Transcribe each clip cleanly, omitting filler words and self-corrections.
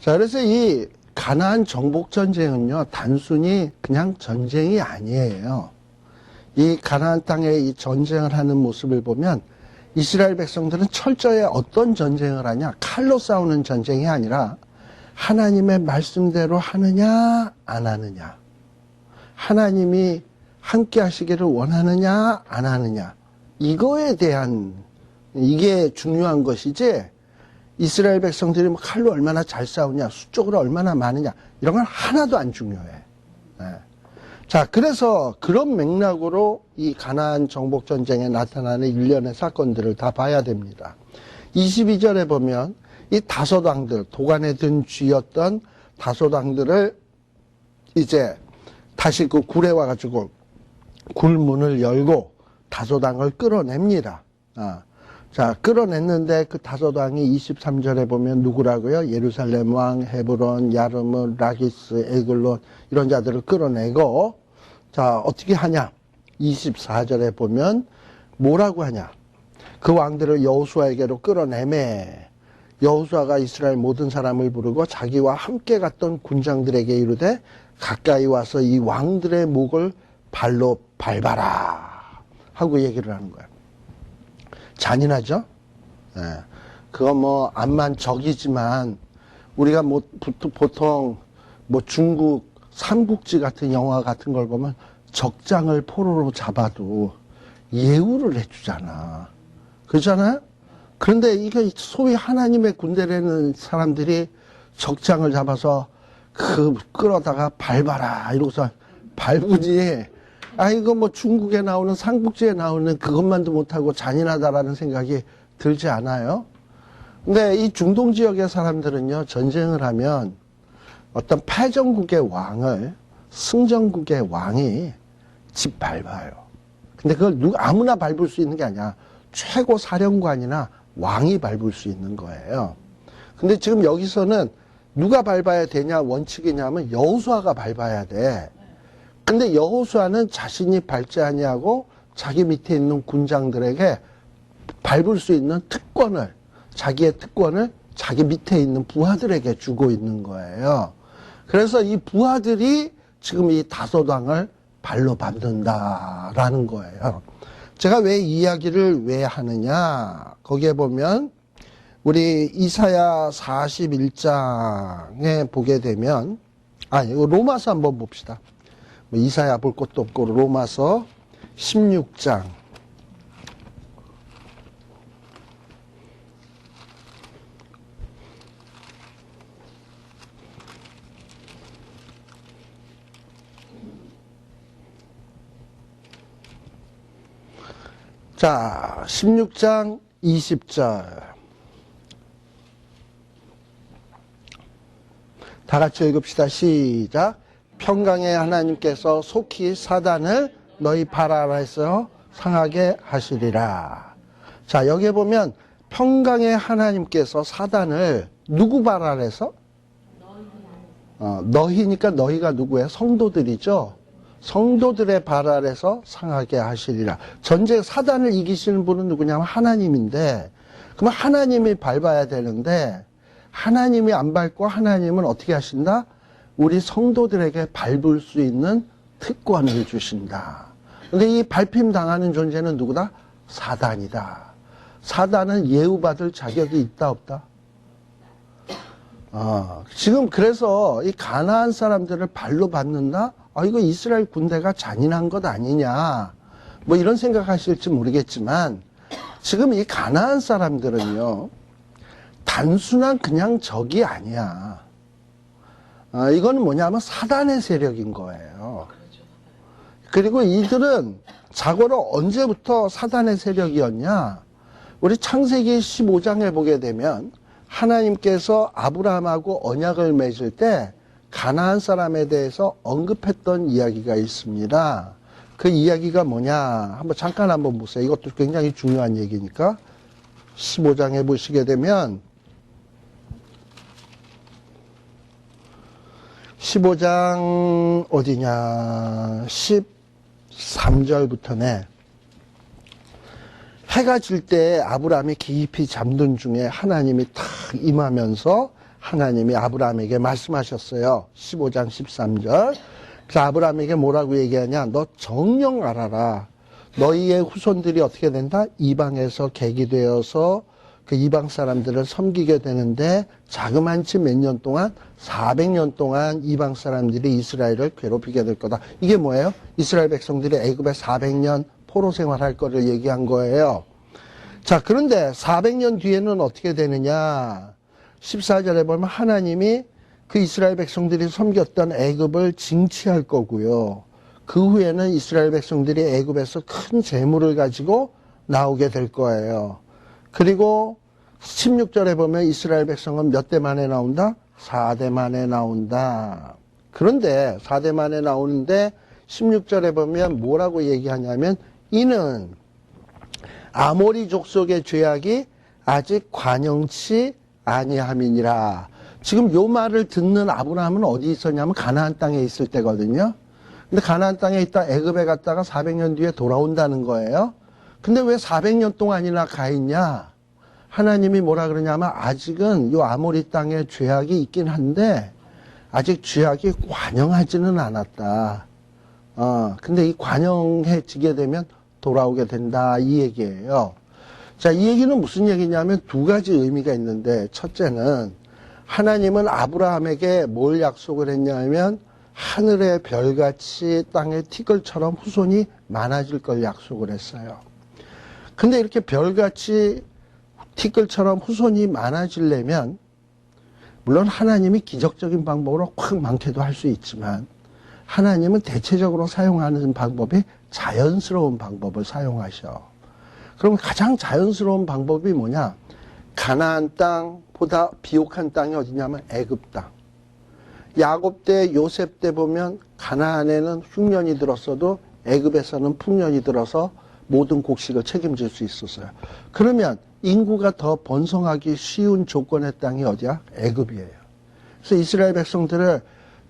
자, 그래서 이 가나안 정복 전쟁은요, 단순히 그냥 전쟁이 아니에요. 이 가나안 땅에 이 전쟁을 하는 모습을 보면 이스라엘 백성들은 철저히 어떤 전쟁을 하냐, 칼로 싸우는 전쟁이 아니라 하나님의 말씀대로 하느냐 안 하느냐, 하나님이 함께 하시기를 원하느냐 안 하느냐, 이거에 대한, 이게 중요한 것이지, 이스라엘 백성들이 뭐 칼로 얼마나 잘 싸우냐, 수적으로 얼마나 많으냐, 이런 건 하나도 안 중요해. 네. 자, 그래서 그런 맥락으로 이 가나안 정복 전쟁에 나타나는 일련의 사건들을 다 봐야 됩니다. 22절에 보면 이 다섯 왕들, 도간에 든 쥐였던 다섯 왕들을 이제 다시 그 굴에 와가지고 굴문을 열고 다섯 왕을 끌어냅니다. 자, 끌어냈는데 그 다섯 왕이 23절에 보면 누구라고요? 예루살렘 왕, 헤브론, 야르무, 라기스, 에글론 이런 자들을 끌어내고, 자, 어떻게 하냐? 24절에 보면 뭐라고 하냐? 그 왕들을 여호수아에게로 끌어내매 여호수아가 이스라엘 모든 사람을 부르고 자기와 함께 갔던 군장들에게 이르되 가까이 와서 이 왕들의 목을 발로 밟아라 하고 얘기를 하는 거예요. 잔인하죠? 예. 그거 뭐 암만 적이지만 우리가 뭐 보통 뭐 중국 삼국지 같은 영화 같은 걸 보면 적장을 포로로 잡아도 예우를 해주잖아. 그렇잖아요? 그런데 이게 소위 하나님의 군대라는 사람들이 적장을 잡아서 그 끌어다가 밟아라 이러고서 밟으지. 아, 이거 뭐 중국에 나오는 삼국지에 나오는 그것만도 못하고 잔인하다라는 생각이 들지 않아요? 근데 이 중동 지역의 사람들은요, 전쟁을 하면 어떤 패전국의 왕을 승전국의 왕이 짓밟아요. 근데 그걸 아무나 밟을 수 있는 게 아니야. 최고 사령관이나 왕이 밟을 수 있는 거예요. 근데 지금 여기서는 누가 밟아야 되냐 원칙이냐면 여호수아가 밟아야 돼. 근데 여호수아는 자신이 밟지 아니하고 자기 밑에 있는 군장들에게 밟을 수 있는 특권을, 자기의 특권을 자기 밑에 있는 부하들에게 주고 있는 거예요. 그래서 이 부하들이 지금 이 다섯 왕을 발로 밟는다라는 거예요. 제가 왜 이 이야기를 왜 하느냐, 거기에 보면 우리 이사야 41장에 보게 되면, 이거 로마서 한번 봅시다. 이사야 볼 것도 없고 로마서 16장. 자, 16장 20절. 다 같이 읽읍시다. 시작. 평강의 하나님께서 속히 사단을 너희 발 아래에서 상하게 하시리라. 자, 여기에 보면 평강의 하나님께서 사단을 누구 발 아래서? 너희니까 너희가 누구예요? 성도들이죠. 성도들의 발 아래서 상하게 하시리라. 전쟁 사단을 이기시는 분은 누구냐면 하나님인데, 그러면 하나님이 밟아야 되는데 하나님이 안 밟고 하나님은 어떻게 하신다? 우리 성도들에게 밟을 수 있는 특권을 주신다. 근데 이 밟힘 당하는 존재는 누구다? 사단이다. 사단은 예우받을 자격이 있다 없다? 지금 그래서 이 가나안 사람들을 발로 밟는다? 이거 이스라엘 군대가 잔인한 것 아니냐, 뭐 이런 생각하실지 모르겠지만, 지금 이 가나안 사람들은요, 단순한 그냥 적이 아니야. 이거는 뭐냐면 사단의 세력인 거예요. 그리고 이들은 자고로 언제부터 사단의 세력이었냐? 우리 창세기 15장에 보게 되면 하나님께서 아브라함하고 언약을 맺을 때 가나안 사람에 대해서 언급했던 이야기가 있습니다. 그 이야기가 뭐냐? 한번 잠깐 한번 보세요. 이것도 굉장히 중요한 얘기니까. 15장에 보시게 되면 15장 어디냐? 13절부터네. 해가 질 때 아브라함이 깊이 잠든 중에 하나님이 탁 임하면서 하나님이 아브라함에게 말씀하셨어요. 15장 13절. 그래서 아브라함에게 뭐라고 얘기하냐? 너 정녕 알아라. 너희의 후손들이 어떻게 된다? 이방에서 객이 되어서 그 이방 사람들을 섬기게 되는데 자그만치 몇 년 동안 400년 동안 이방 사람들이 이스라엘을 괴롭히게 될 거다. 이게 뭐예요? 이스라엘 백성들이 애굽에 400년 포로 생활할 거를 얘기한 거예요. 자, 그런데 400년 뒤에는 어떻게 되느냐? 14절에 보면 하나님이 그 이스라엘 백성들이 섬겼던 애굽을 징치할 거고요. 그 후에는 이스라엘 백성들이 애굽에서 큰 재물을 가지고 나오게 될 거예요. 그리고 16절에 보면 이스라엘 백성은 몇 대 만에 나온다? 4대 만에 나온다. 그런데 4대 만에 나오는데 16절에 보면 뭐라고 얘기하냐면 이는 아모리 족속의 죄악이 아직 관영치 아니함이니라. 지금 요 말을 듣는 아브라함은 어디 있었냐면 가나안 땅에 있을 때거든요. 근데 가나안 땅에 있다 애굽에 갔다가 400년 뒤에 돌아온다는 거예요. 근데 왜 400년 동안이나 가 있냐? 하나님이 뭐라 그러냐면 아직은 요 아모리 땅에 죄악이 있긴 한데 아직 죄악이 관영하지는 않았다. 근데 이 관영해지게 되면 돌아오게 된다 이 얘기예요. 자, 이 얘기는 무슨 얘기냐면 두 가지 의미가 있는데 첫째는 하나님은 아브라함에게 뭘 약속을 했냐면 하늘의 별같이 땅의 티끌처럼 후손이 많아질 걸 약속을 했어요. 근데 이렇게 별같이 티끌처럼 후손이 많아지려면 물론 하나님이 기적적인 방법으로 확 많게도 할 수 있지만 하나님은 대체적으로 사용하는 방법이 자연스러운 방법을 사용하셔. 그럼 가장 자연스러운 방법이 뭐냐? 가나안 땅보다 비옥한 땅이 어디냐면 애굽 땅. 야곱 때 요셉 때 보면 가나안에는 흉년이 들었어도 애굽에서는 풍년이 들어서 모든 곡식을 책임질 수 있었어요. 그러면 인구가 더 번성하기 쉬운 조건의 땅이 어디야? 애굽이에요. 그래서 이스라엘 백성들을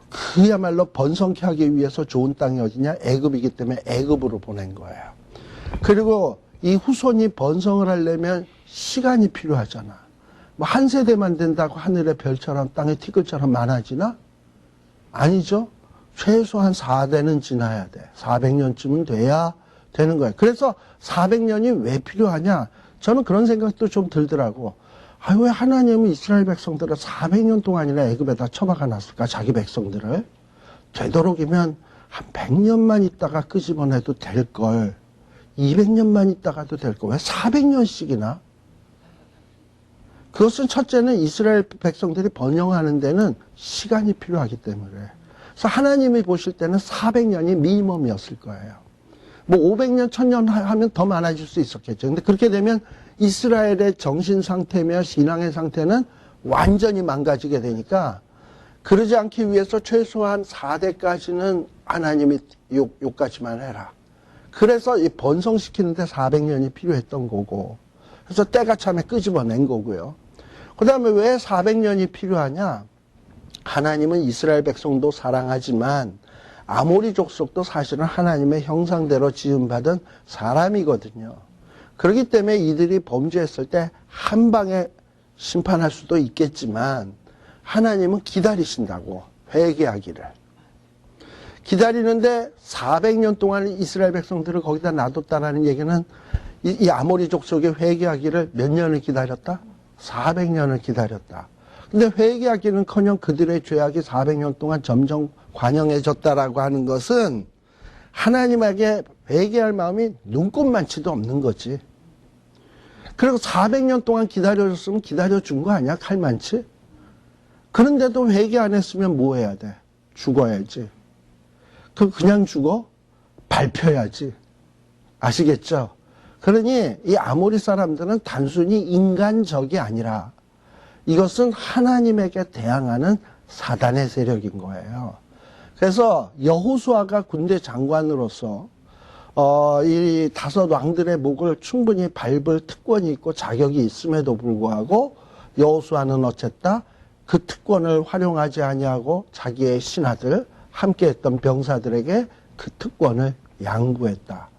그야말로 번성케 하기 위해서 좋은 땅이 어디냐? 애굽이기 때문에 애굽으로 보낸 거예요. 그리고 이 후손이 번성을 하려면 시간이 필요하잖아. 뭐 한 세대만 된다고 하늘의 별처럼 땅의 티끌처럼 많아지나? 아니죠. 최소한 4대는 지나야 돼. 400년쯤은 돼야 되는 거예요. 그래서 400년이 왜 필요하냐? 저는 그런 생각도 좀 들더라고. 왜 하나님은 이스라엘 백성들을 400년 동안이나 애굽에다 처박아 놨을까? 자기 백성들을. 되도록이면 한 100년만 있다가 끄집어내도 될 걸. 200년만 있다가도 될 걸. 왜 400년씩이나? 그것은 첫째는 이스라엘 백성들이 번영하는 데는 시간이 필요하기 때문에. 그래서 하나님이 보실 때는 400년이 미니멈이었을 거예요. 뭐 500년, 1000년 하면 더 많아질 수 있었겠죠. 근데 그렇게 되면 이스라엘의 정신 상태며 신앙의 상태는 완전히 망가지게 되니까 그러지 않기 위해서 최소한 4대까지는 하나님이 요까지만 해라. 그래서 이 번성시키는데 400년이 필요했던 거고. 그래서 때가 참에 끄집어낸 거고요. 그 다음에 왜 400년이 필요하냐? 하나님은 이스라엘 백성도 사랑하지만 아모리 족속도 사실은 하나님의 형상대로 지음받은 사람이거든요. 그렇기 때문에 이들이 범죄했을 때 한 방에 심판할 수도 있겠지만 하나님은 기다리신다고, 회개하기를. 기다리는데 400년 동안 이스라엘 백성들을 거기다 놔뒀다라는 얘기는 이 아모리 족속의 회개하기를 몇 년을 기다렸다? 400년을 기다렸다. 근데 회개하기는커녕 그들의 죄악이 400년 동안 점점 관영해졌다라고 하는 것은 하나님에게 회개할 마음이 눈꼽만치도 없는 거지. 그리고 400년 동안 기다려줬으면 기다려준 거 아니야? 칼만치? 그런데도 회개 안 했으면 뭐 해야 돼? 죽어야지. 그냥 죽어? 밟혀야지. 아시겠죠? 그러니 이 아모리 사람들은 단순히 인간적이 아니라 이것은 하나님에게 대항하는 사단의 세력인 거예요. 그래서 여호수아가 군대 장관으로서 이 5 왕들의 목을 충분히 밟을 특권이 있고 자격이 있음에도 불구하고 여호수아는 어쨌다? 그 특권을 활용하지 아니하고 자기의 신하들, 함께했던 병사들에게 그 특권을 양보했다.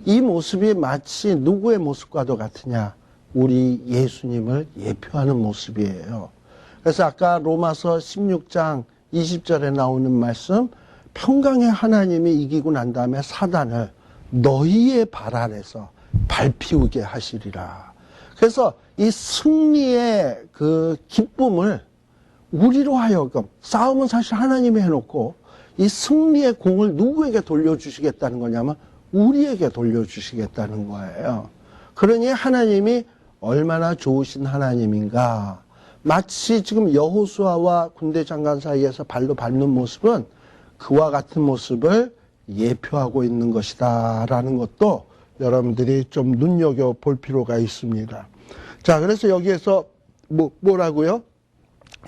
이 모습이 마치 누구의 모습과도 같으냐? 우리 예수님을 예표하는 모습이에요. 그래서 아까 로마서 16장 20절에 나오는 말씀, 평강의 하나님이 이기고 난 다음에 사단을 너희의 발 아래서 밟히우게 하시리라. 그래서 이 승리의 그 기쁨을 우리로 하여금, 싸움은 사실 하나님이 해놓고 이 승리의 공을 누구에게 돌려주시겠다는 거냐면 우리에게 돌려주시겠다는 거예요. 그러니 하나님이 얼마나 좋으신 하나님인가. 마치 지금 여호수아와 군대 장관 사이에서 발로 밟는 모습은 그와 같은 모습을 예표하고 있는 것이다 라는 것도 여러분들이 좀 눈여겨볼 필요가 있습니다. 자, 그래서 여기에서 뭐라고요?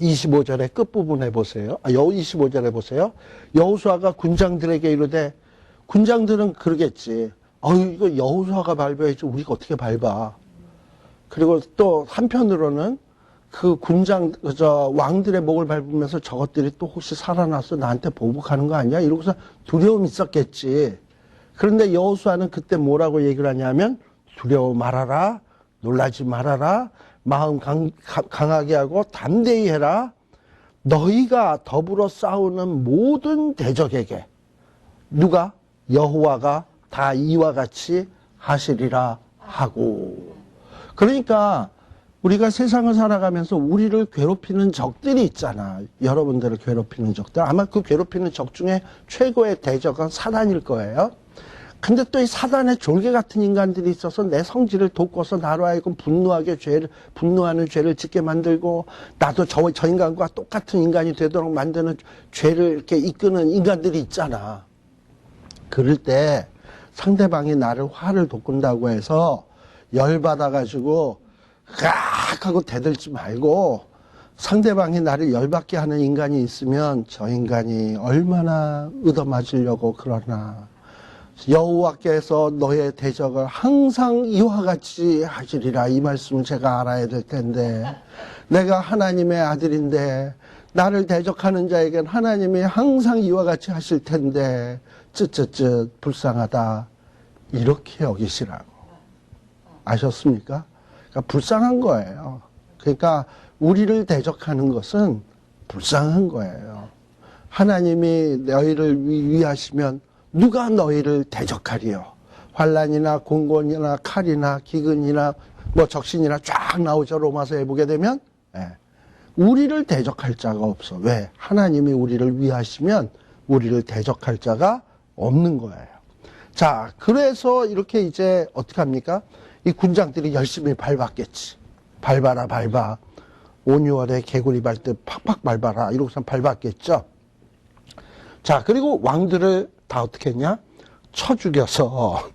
25절의 끝부분에 보세요. 25절에 보세요. 여호수아가 군장들에게 이르되, 군장들은 그러겠지. 이거 여호수아가 밟아야지 우리가 어떻게 밟아. 그리고 또 한편으로는 그 군장, 왕들의 목을 밟으면서 저것들이 또 혹시 살아나서 나한테 보복하는 거 아니야? 이러고서 두려움이 있었겠지. 그런데 여호수아는 그때 뭐라고 얘기를 하냐면, 두려워 말아라, 놀라지 말아라, 마음 강하게 하고 담대히 해라. 너희가 더불어 싸우는 모든 대적에게 누가? 여호와가 다 이와 같이 하시리라 하고. 그러니까 우리가 세상을 살아가면서 우리를 괴롭히는 적들이 있잖아. 여러분들을 괴롭히는 적들. 아마 그 괴롭히는 적 중에 최고의 대적은 사단일 거예요. 근데 또 이 사단의 졸개 같은 인간들이 있어서 내 성질을 돋궈서 나로 하여금 분노하는 죄를 짓게 만들고, 나도 저 인간과 똑같은 인간이 되도록 만드는 죄를 이렇게 이끄는 인간들이 있잖아. 그럴 때 상대방이 나를 화를 돋군다고 해서 열받아가지고 깍 하고 대들지 말고, 상대방이 나를 열받게 하는 인간이 있으면 저 인간이 얼마나 얻어맞으려고 그러나, 여호와께서 너의 대적을 항상 이와 같이 하시리라. 이 말씀을 제가 알아야 될 텐데, 내가 하나님의 아들인데 나를 대적하는 자에겐 하나님이 항상 이와 같이 하실 텐데 쯧쯧쯧 불쌍하다, 이렇게 여기시라고. 아셨습니까? 그러니까 불쌍한 거예요. 그러니까 우리를 대적하는 것은 불쌍한 거예요. 하나님이 너희를 위하시면 누가 너희를 대적하리요? 환난이나 공곤이나 칼이나 기근이나 적신이나 쫙 나오죠. 로마서에 보게 되면. 우리를 대적할 자가 없어. 왜? 하나님이 우리를 위하시면 우리를 대적할 자가 없는 거예요. 자, 그래서 이렇게 이제 어떻게 합니까? 이 군장들이 열심히 밟았겠지. 밟아라 밟아. 5, 6월에 개구리 밟듯 팍팍 밟아라. 이러고서 밟았겠죠. 자, 그리고 왕들을 다 어떻게 했냐? 쳐 죽여서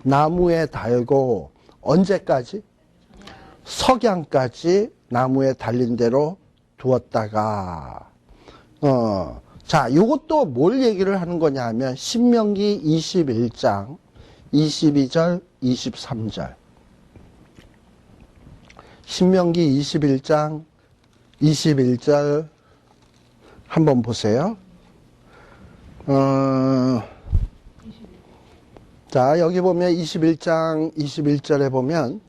나무에 달고 언제까지? 석양까지 나무에 달린 대로 두었다가, 자, 요것도 뭘 얘기를 하는 거냐 하면 신명기 21장 22절 23절. 신명기 21장 21절 한번 보세요. 자, 여기 보면 21장 21절에 보면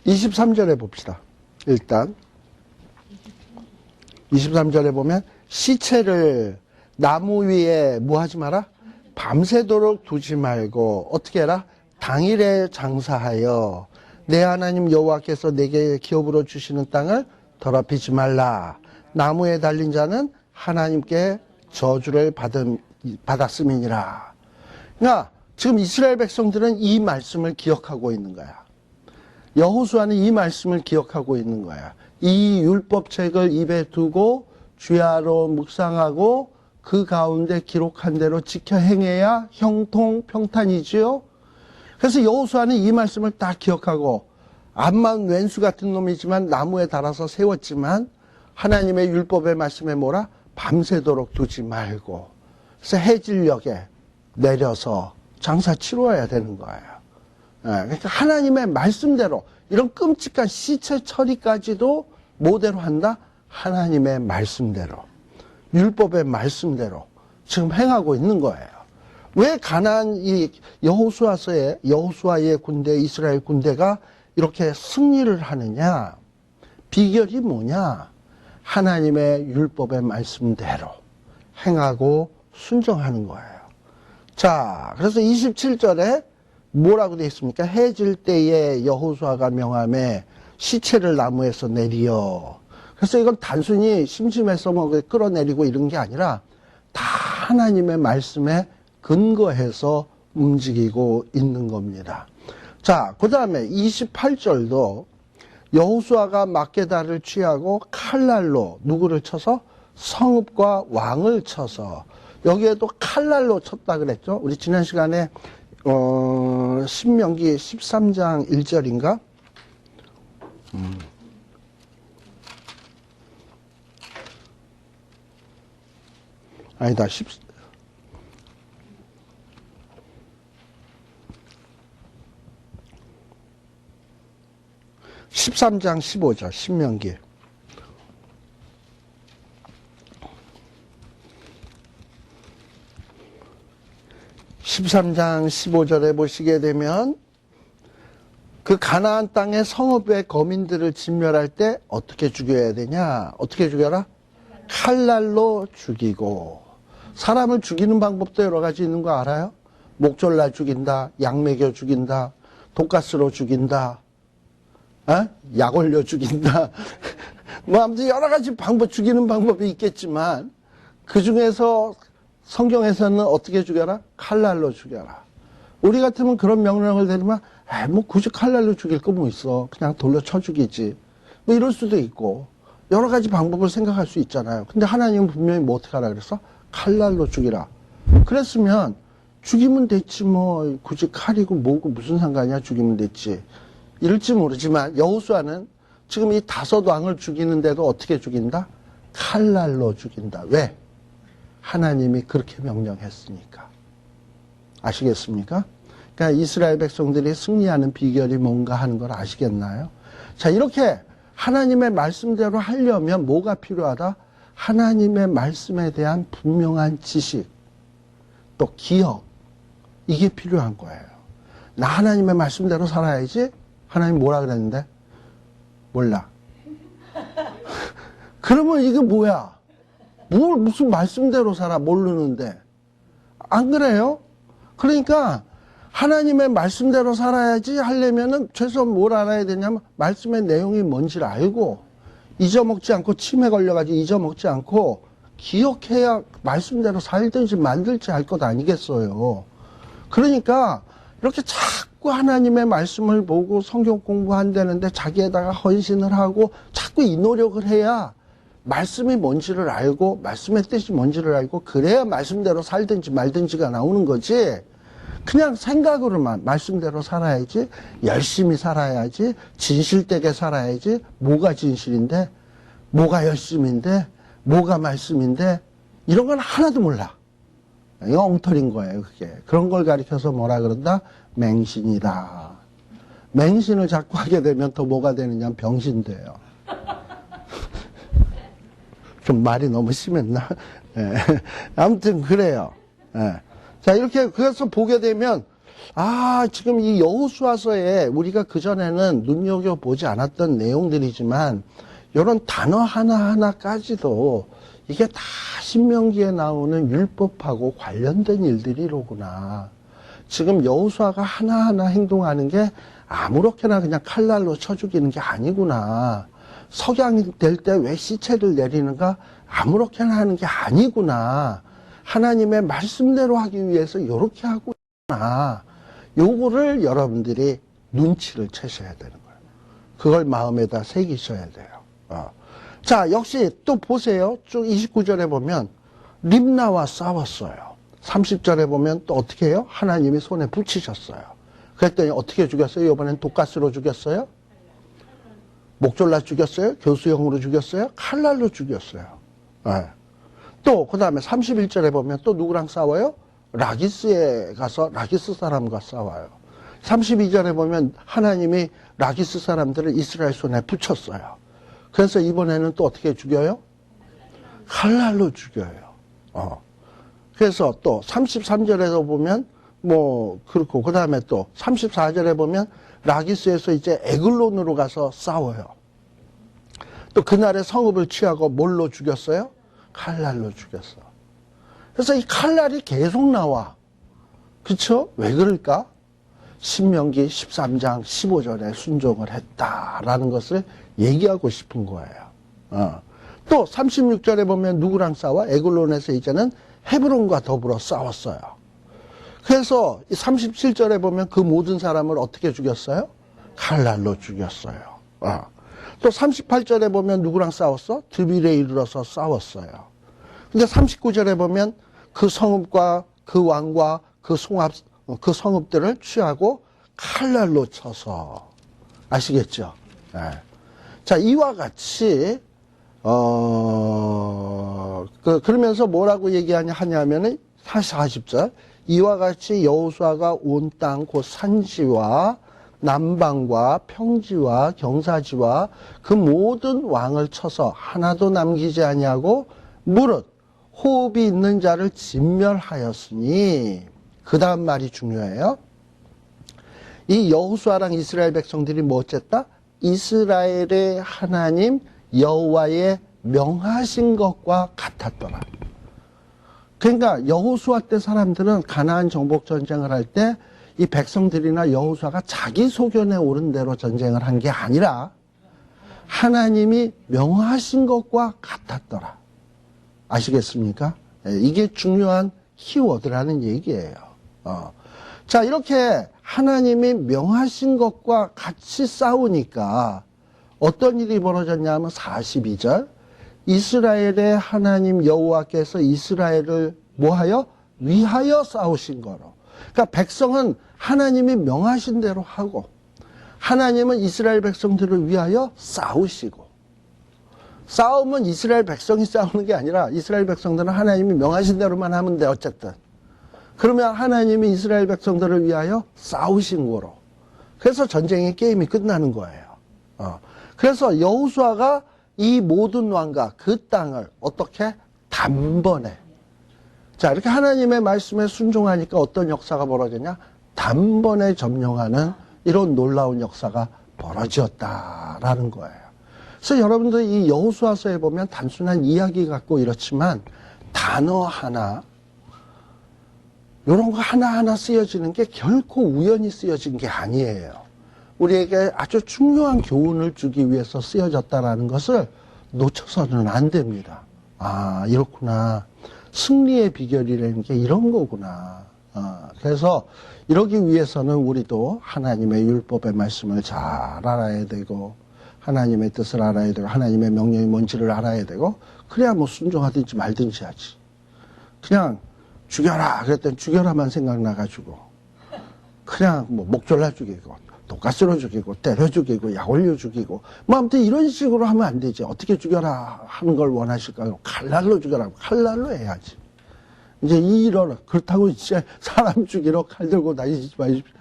23절에 봅시다. 일단 23절에 보면 시체를 나무 위에 뭐 하지 마라? 밤새도록 두지 말고 어떻게 해라? 당일에 장사하여 내 하나님 여호와께서 내게 기업으로 주시는 땅을 더럽히지 말라. 나무에 달린 자는 하나님께 저주를 받았음이니라. 그러니까 지금 이스라엘 백성들은 이 말씀을 기억하고 있는 거야. 여호수아는 이 말씀을 기억하고 있는 거야. 이 율법책을 입에 두고 주야로 묵상하고 그 가운데 기록한 대로 지켜 행해야 형통 평탄이지요. 그래서 여호수아는 이 말씀을 딱 기억하고, 암만 왼수 같은 놈이지만 나무에 달아서 세웠지만 하나님의 율법의 말씀에 뭐라? 밤새도록 두지 말고, 그래서 해질녘에 내려서 장사 치러야 되는 거예요. 그러니까 하나님의 말씀대로 이런 끔찍한 시체 처리까지도 뭐대로 한다? 하나님의 말씀대로, 율법의 말씀대로 지금 행하고 있는 거예요. 왜 가나안 이 여호수아의 군대, 이스라엘 군대가 이렇게 승리를 하느냐? 비결이 뭐냐? 하나님의 율법의 말씀대로 행하고 순종하는 거예요. 자, 그래서 27절에 뭐라고 되어 있습니까? 해질 때에 여호수아가 명하매 시체를 나무에서 내리어. 그래서 이건 단순히 심심해서 뭐 끌어내리고 이런 게 아니라 다 하나님의 말씀에 근거해서 움직이고 있는 겁니다. 자, 그 다음에 28절도 여호수아가 막게다를 취하고 칼날로 누구를 쳐서? 성읍과 왕을 쳐서. 여기에도 칼날로 쳤다 그랬죠. 우리 지난 시간에 신명기 13장 1절인가? 아니다. 13장 15절 신명기. (13장 15절에) 보시게 되면 그 가나안 땅의 성읍의 거민들을 진멸할 때 어떻게 죽여야 되냐? 어떻게 죽여라? 칼날로 죽이고. 사람을 죽이는 방법도 여러 가지 있는 거 알아요? 목졸라 죽인다, 약 먹여 죽인다, 독가스로 죽인다, 약 올려 죽인다. 뭐 아무튼 여러 가지 죽이는 방법이 있겠지만 그 중에서 성경에서는 어떻게 죽여라? 칼날로 죽여라. 우리 같으면 그런 명령을 내리면 뭐 굳이 칼날로 죽일 거 뭐 있어. 그냥 돌려 쳐 죽이지. 뭐 이럴 수도 있고 여러 가지 방법을 생각할 수 있잖아요. 근데 하나님은 분명히 뭐 어떻게 하라 그랬어? 칼날로 죽이라. 그랬으면 죽이면 됐지 뭐 굳이 칼이고 뭐고 무슨 상관이야. 죽이면 됐지. 이럴지 모르지만 여호수아는 지금 이 5왕을 죽이는데도 어떻게 죽인다? 칼날로 죽인다. 왜? 하나님이 그렇게 명령했으니까. 아시겠습니까? 그러니까 이스라엘 백성들이 승리하는 비결이 뭔가 하는 걸 아시겠나요? 자, 이렇게 하나님의 말씀대로 하려면 뭐가 필요하다? 하나님의 말씀에 대한 분명한 지식, 또 기억, 이게 필요한 거예요. 나 하나님의 말씀대로 살아야지. 하나님 뭐라 그랬는데? 몰라. 그러면 이게 뭐야? 무슨 말씀대로 살아? 모르는데. 안 그래요? 그러니까 하나님의 말씀대로 살아야지 하려면은 최소한 뭘 알아야 되냐면 말씀의 내용이 뭔지를 알고 잊어먹지 않고 치매 걸려가지고 잊어먹지 않고 기억해야 말씀대로 살든지 만들지 할 것 아니겠어요. 그러니까 이렇게 자꾸 하나님의 말씀을 보고 성경 공부한다는데 자기에다가 헌신을 하고 자꾸 이 노력을 해야 말씀이 뭔지를 알고 말씀의 뜻이 뭔지를 알고 그래야 말씀대로 살든지 말든지가 나오는 거지. 그냥 생각으로만 말씀대로 살아야지, 열심히 살아야지, 진실되게 살아야지. 뭐가 진실인데, 뭐가 열심인데, 뭐가 말씀인데, 이런 건 하나도 몰라. 이거 엉터리인 거예요, 그게. 그런 걸 가리켜서 뭐라 그런다? 맹신이다. 맹신을 자꾸 하게 되면 더 뭐가 되느냐? 병신 돼요. 좀 말이 너무 심했나? 예. 아무튼 그래요. 예. 자, 이렇게 그래서 보게 되면 지금 이 여호수아서에 우리가 그전에는 눈여겨보지 않았던 내용들이지만 이런 단어 하나하나까지도 이게 다 신명기에 나오는 율법하고 관련된 일들이로구나. 지금 여호수아가 하나하나 행동하는 게 아무렇게나 그냥 칼날로 쳐 죽이는 게 아니구나. 석양이 될 때 왜 시체를 내리는가? 아무렇게나 하는 게 아니구나. 하나님의 말씀대로 하기 위해서 이렇게 하고 있구나. 요거를 여러분들이 눈치를 채셔야 되는 거예요. 그걸 마음에다 새기셔야 돼요. 자, 역시 또 보세요. 쭉 29절에 보면 림나와 싸웠어요. 30절에 보면 또 어떻게 해요? 하나님이 손에 붙이셨어요. 그랬더니 어떻게 죽였어요? 이번엔 독가스로 죽였어요? 목졸라 죽였어요? 교수형으로 죽였어요? 칼날로 죽였어요. 네. 또 그 다음에 31절에 보면 또 누구랑 싸워요? 라기스에 가서 라기스 사람과 싸워요. 32절에 보면 하나님이 라기스 사람들을 이스라엘 손에 붙였어요. 그래서 이번에는 또 어떻게 죽여요? 칼날로 죽여요. 그래서 또 33절에서 보면 뭐 그렇고 그 다음에 또 34절에 보면 라기스에서 이제 에글론으로 가서 싸워요. 또 그날의 성읍을 취하고 뭘로 죽였어요? 칼날로 죽였어. 그래서 이 칼날이 계속 나와. 그쵸? 왜 그럴까? 신명기 13장 15절에 순종을 했다라는 것을 얘기하고 싶은 거예요. 또 36절에 보면 누구랑 싸워? 에글론에서 이제는 헤브론과 더불어 싸웠어요. 그래서 37절에 보면 그 모든 사람을 어떻게 죽였어요? 칼날로 죽였어요. 또 38절에 보면 누구랑 싸웠어? 드빌에 이르러서 싸웠어요. 근데 39절에 보면 그 성읍과 그 왕과 그 성읍들을 취하고 칼날로 쳐서 아시겠죠? 네. 자, 이와 같이 그러면서 뭐라고 얘기하냐면은 40절 이와 같이 여호수아가 온 땅 곧 산지와 남방과 평지와 경사지와 그 모든 왕을 쳐서 하나도 남기지 아니하고 무릇 호흡이 있는 자를 진멸하였으니 그 다음 말이 중요해요. 이 여호수아랑 이스라엘 백성들이 뭐 어쨌다? 이스라엘의 하나님 여호와의 명하신 것과 같았더라. 그러니까 여호수아 때 사람들은 가나안 정복 전쟁을 할 때 이 백성들이나 여호수아가 자기 소견에 오른 대로 전쟁을 한 게 아니라 하나님이 명하신 것과 같았더라. 아시겠습니까? 이게 중요한 키워드라는 얘기예요. 자, 이렇게 하나님이 명하신 것과 같이 싸우니까 어떤 일이 벌어졌냐면 42절 이스라엘의 하나님 여호와께서 이스라엘을 뭐하여? 위하여 싸우신 거로. 그러니까 백성은 하나님이 명하신 대로 하고 하나님은 이스라엘 백성들을 위하여 싸우시고 싸움은 이스라엘 백성이 싸우는 게 아니라 이스라엘 백성들은 하나님이 명하신 대로만 하면 돼 어쨌든. 그러면 하나님이 이스라엘 백성들을 위하여 싸우신 거로. 그래서 전쟁의 게임이 끝나는 거예요. 그래서 여호수아가 이 모든 왕과 그 땅을 어떻게 단번에 자 이렇게 하나님의 말씀에 순종하니까 어떤 역사가 벌어졌냐? 단번에 점령하는 이런 놀라운 역사가 벌어졌다라는 거예요. 그래서 여러분들 이 여호수아서에 보면 단순한 이야기 같고 이렇지만 단어 하나 이런 거 하나하나 쓰여지는 게 결코 우연히 쓰여진 게 아니에요. 우리에게 아주 중요한 교훈을 주기 위해서 쓰여졌다라는 것을 놓쳐서는 안 됩니다. 아, 이렇구나. 승리의 비결이라는 게 이런 거구나. 그래서 이러기 위해서는 우리도 하나님의 율법의 말씀을 잘 알아야 되고 하나님의 뜻을 알아야 되고 하나님의 명령이 뭔지를 알아야 되고 그래야 뭐 순종하든지 말든지 하지. 그냥 죽여라 그랬더니 죽여라만 생각나가지고 그냥 뭐 목졸라 죽이고 독가스로 죽이고 때려 죽이고 약 올려 죽이고 뭐 아무튼 이런 식으로 하면 안 되지. 어떻게 죽여라 하는 걸 원하실까요? 칼날로 죽여라. 칼날로 해야지. 이제 이런 그렇다고 이제 사람 죽이러 칼 들고 다니지 마십시오.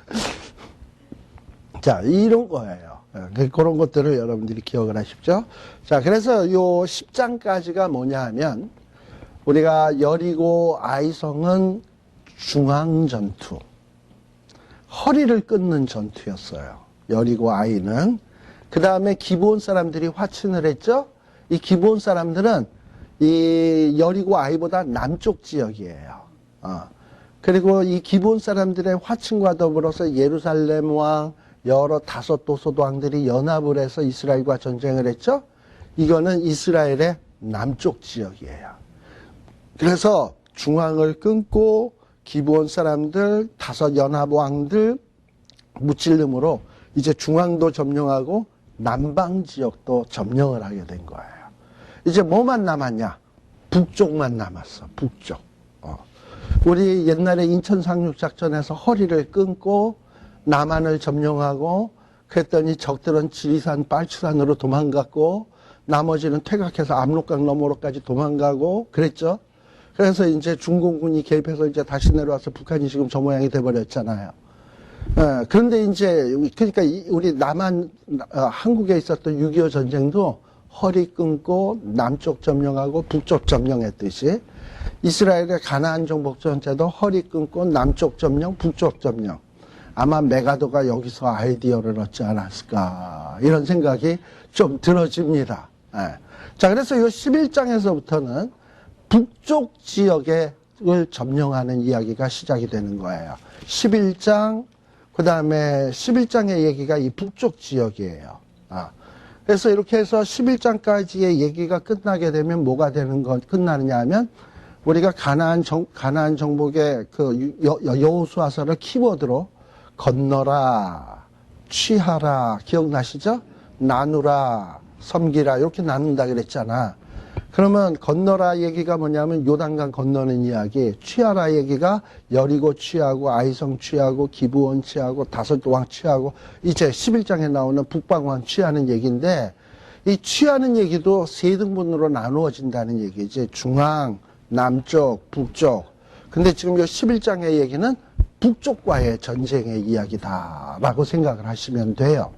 자, 이런 거예요. 그런 것들을 여러분들이 기억을 하십시오. 자, 그래서 요 10장까지가 뭐냐 하면 우리가 여리고 아이성은 중앙전투, 허리를 끊는 전투였어요. 여리고 아이는. 그 다음에 기브온 사람들이 화친을 했죠. 이 기브온 사람들은 이 여리고 아이보다 남쪽 지역이에요. 그리고 이 기브온 사람들의 화친과 더불어서 예루살렘 왕, 여러 다섯 도소 왕들이 연합을 해서 이스라엘과 전쟁을 했죠. 이거는 이스라엘의 남쪽 지역이에요. 그래서 중앙을 끊고 기브온 사람들, 다섯 연합 왕들 무찔름으로 이제 중앙도 점령하고 남방 지역도 점령을 하게 된 거예요. 이제 뭐만 남았냐? 북쪽만 남았어. 북쪽. 우리 옛날에 인천 상륙작전에서 허리를 끊고 남한을 점령하고 그랬더니 적들은 지리산, 빨치산으로 도망갔고 나머지는 퇴각해서 압록강 너머로까지 도망가고 그랬죠. 그래서 이제 중공군이 개입해서 이제 다시 내려와서 북한이 지금 저 모양이 돼버렸잖아요. 그런데 이제 그러니까 우리 남한 한국에 있었던 6.25 전쟁도 허리 끊고 남쪽 점령하고 북쪽 점령했듯이 이스라엘의 가나안 정복 전체도 허리 끊고 남쪽 점령, 북쪽 점령. 아마 메가도가 여기서 아이디어를 얻지 않았을까 이런 생각이 좀 들어집니다. 예. 자, 그래서 이 11장에서부터는 북쪽 지역을 점령하는 이야기가 시작이 되는 거예요. 11장, 그 다음에 11장의 얘기가 이 북쪽 지역이에요. 그래서 이렇게 해서 11장까지의 얘기가 끝나게 되면 뭐가 끝나느냐 하면 우리가 가나안 정복의 그 여호수아서를 키워드로 건너라, 취하라, 기억나시죠? 나누라, 섬기라, 이렇게 나눈다 그랬잖아. 그러면 건너라 얘기가 뭐냐면 요단강 건너는 이야기, 취하라 얘기가 여리고 취하고 아이성 취하고 기브온 취하고 다섯왕 취하고 이제 11장에 나오는 북방왕 취하는 얘기인데 이 취하는 얘기도 세 등분으로 나누어진다는 얘기지. 중앙, 남쪽, 북쪽. 근데 지금 이 11장의 얘기는 북쪽과의 전쟁의 이야기다라고 생각을 하시면 돼요.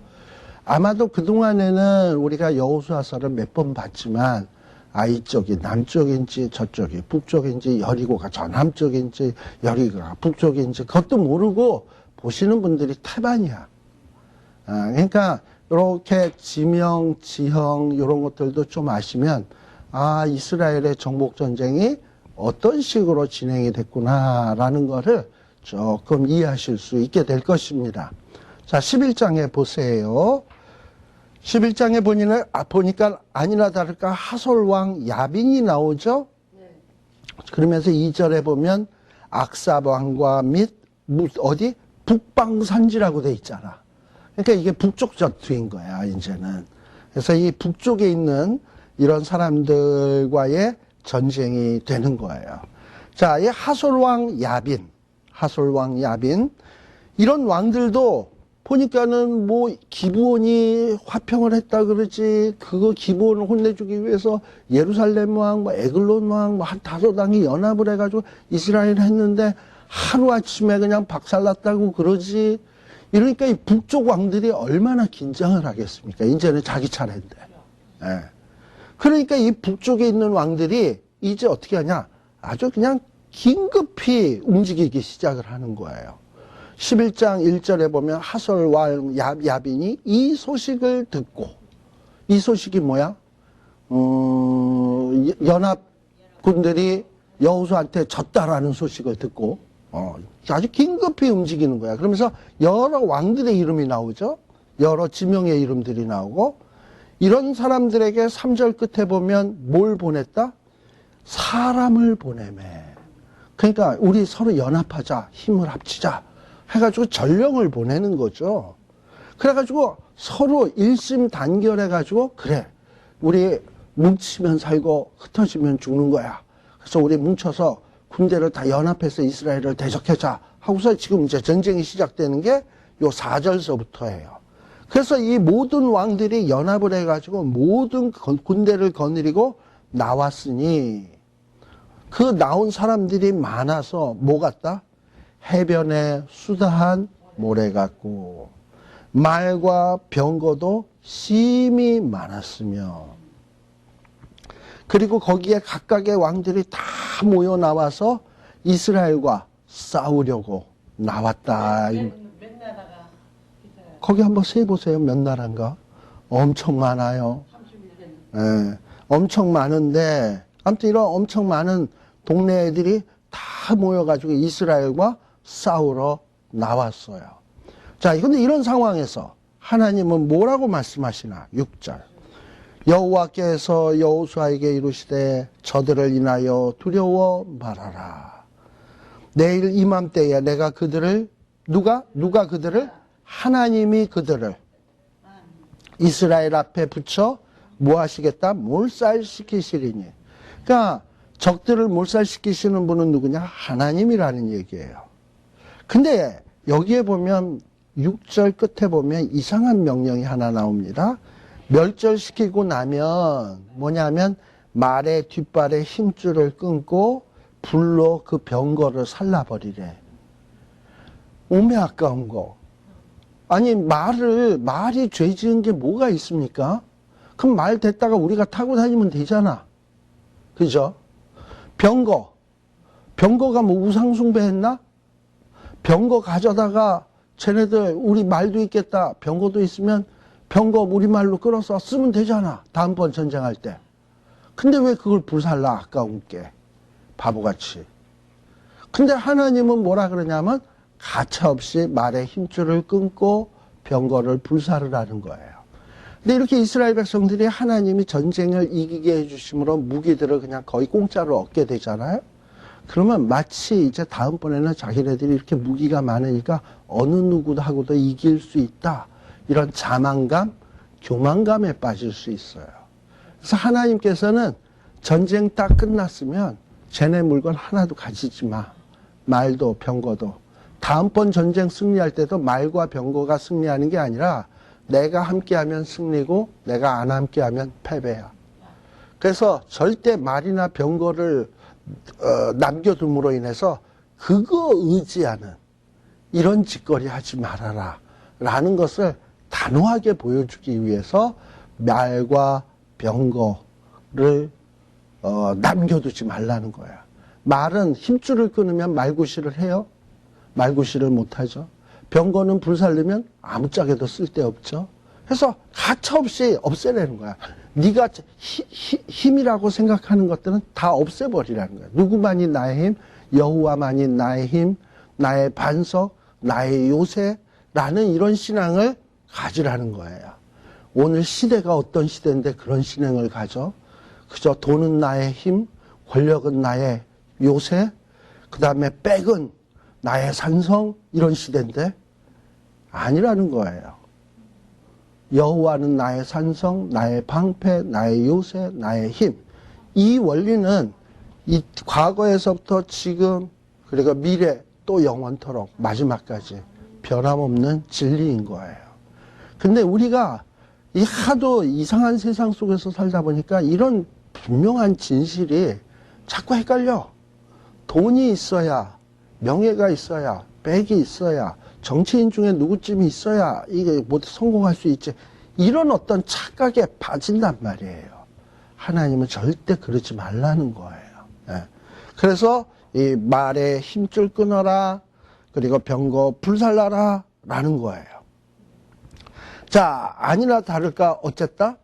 아마도 그동안에는 우리가 여호수아서를 몇 번 봤지만 이쪽이 남쪽인지 저쪽이 북쪽인지 여리고가 저 남쪽인지 여리고가 북쪽인지 그것도 모르고 보시는 분들이 태반이야. 그러니까 이렇게 지명, 지형 이런 것들도 좀 아시면 이스라엘의 정복전쟁이 어떤 식으로 진행이 됐구나라는 거를 조금 이해하실 수 있게 될 것입니다. 자, 11장에 보세요. 11장에 보니까 아니나 다를까 하솔왕 야빈이 나오죠? 네. 그러면서 2절에 보면 악사왕과 및 어디? 북방산지라고 돼 있잖아. 그러니까 이게 북쪽 전투인 거야, 이제는. 그래서 이 북쪽에 있는 이런 사람들과의 전쟁이 되는 거예요. 자, 이 하솔왕 야빈, 이런 왕들도 보니까는 뭐 기브온이 화평을 했다 그러지. 그거 기브온을 혼내주기 위해서 예루살렘 왕, 뭐 에글론 왕, 뭐 한 5왕이 연합을 해가지고 이스라엘 했는데 하루아침에 그냥 박살났다고 그러지. 이러니까 이 북쪽 왕들이 얼마나 긴장을 하겠습니까? 이제는 자기 차례인데. 예. 그러니까 이 북쪽에 있는 왕들이 이제 어떻게 하냐? 아주 그냥 긴급히 움직이기 시작을 하는 거예요. 11장 1절에 보면 하솔왕 야빈이 이 소식을 듣고, 이 소식이 뭐야? 연합군들이 여호수아한테 졌다라는 소식을 듣고 아주 긴급히 움직이는 거야. 그러면서 여러 왕들의 이름이 나오죠. 여러 지명의 이름들이 나오고 이런 사람들에게 3절 끝에 보면 뭘 보냈다? 사람을 보내매. 그러니까 우리 서로 연합하자, 힘을 합치자 해가지고 전령을 보내는 거죠. 그래가지고 서로 일심단결해가지고 그래, 우리 뭉치면 살고 흩어지면 죽는 거야. 그래서 우리 뭉쳐서 군대를 다 연합해서 이스라엘을 대적하자 하고서 지금 이제 전쟁이 시작되는 게 요 4절서부터예요. 그래서 이 모든 왕들이 연합을 해가지고 모든 군대를 거느리고 나왔으니 그 나온 사람들이 많아서 뭐 같다? 해변에 수다한 모래 같고 말과 병거도 심히 많았으며 그리고 거기에 각각의 왕들이 다 모여 나와서 이스라엘과 싸우려고 나왔다. 몇 나라가 거기 한번 세보세요. 몇 나라인가? 엄청 많아요. 31개. 예, 엄청 많은데 아무튼 이런 엄청 많은 동네 애들이 다 모여가지고 이스라엘과 싸우러 나왔어요. 자, 근데 이런 상황에서 하나님은 뭐라고 말씀하시나? 6절. 여호와께서 여호수아에게 이르시되 저들을 인하여 두려워 말아라. 내일 이맘때에 내가 그들을 누가 그들을? 하나님이 그들을 이스라엘 앞에 붙여 뭐 하시겠다? 몰살시키시리니. 그러니까 적들을 몰살시키시는 분은 누구냐? 하나님이라는 얘기예요. 근데 여기에 보면 6절 끝에 보면 이상한 명령이 하나 나옵니다. 멸절시키고 나면 뭐냐면 말의 뒷발에 힘줄을 끊고 불로 그 병거를 살라버리래. 몸에 아까운 거. 아니 말이 죄 지은 게 뭐가 있습니까? 그럼 말 됐다가 우리가 타고 다니면 되잖아. 그죠? 병거가 뭐 우상숭배 했나? 병거 가져다가 쟤네들 우리 말도 있겠다. 병거도 있으면 병거 우리말로 끌어서 쓰면 되잖아. 다음번 전쟁할 때. 근데 왜 그걸 불살라? 아까운 게. 바보같이. 근데 하나님은 뭐라 그러냐면 가차없이 말의 힘줄을 끊고 병거를 불사르라는 거예요. 근데 이렇게 이스라엘 백성들이 하나님이 전쟁을 이기게 해주심으로 무기들을 그냥 거의 공짜로 얻게 되잖아요. 그러면 마치 이제 다음번에는 자기네들이 이렇게 무기가 많으니까 어느 누구하고도 이길 수 있다. 이런 자만감, 교만감에 빠질 수 있어요. 그래서 하나님께서는 전쟁 딱 끝났으면 쟤네 물건 하나도 가지지 마. 말도 병거도. 다음번 전쟁 승리할 때도 말과 병거가 승리하는 게 아니라 내가 함께하면 승리고 내가 안 함께하면 패배야. 그래서 절대 말이나 병거를 남겨둠으로 인해서 그거 의지하는 이런 짓거리 하지 말아라 라는 것을 단호하게 보여주기 위해서 말과 병거를 남겨두지 말라는 거야. 말은 힘줄을 끊으면 말구실을 해요? 말구실을 못하죠. 병거는 불살르면 아무짝에도 쓸데없죠. 그래서 가차없이 없애려는 거야. 네가 힘이라고 생각하는 것들은 다 없애버리라는 거야. 누구만이 나의 힘? 여호와만이 나의 힘, 나의 반석, 나의 요새라는 이런 신앙을 가지라는 거예요. 오늘 시대가 어떤 시대인데 그런 신앙을 가져? 그저 돈은 나의 힘, 권력은 나의 요새, 그 다음에 백은 나의 산성, 이런 시대인데 아니라는 거예요. 여호와는 나의 산성, 나의 방패, 나의 요새, 나의 힘. 이 원리는 이 과거에서부터 지금 그리고 미래 또 영원토록 마지막까지 변함없는 진리인 거예요. 근데 우리가 이 하도 이상한 세상 속에서 살다 보니까 이런 분명한 진실이 자꾸 헷갈려. 돈이 있어야, 명예가 있어야, 백이 있어야, 정치인 중에 누구쯤이 있어야 이게 모두 성공할 수 있지. 이런 어떤 착각에 빠진단 말이에요. 하나님은 절대 그러지 말라는 거예요. 예. 그래서 이 말에 힘줄 끊어라, 그리고 병거 불살라라 라는 거예요. 자, 아니나 다를까 어쨌다?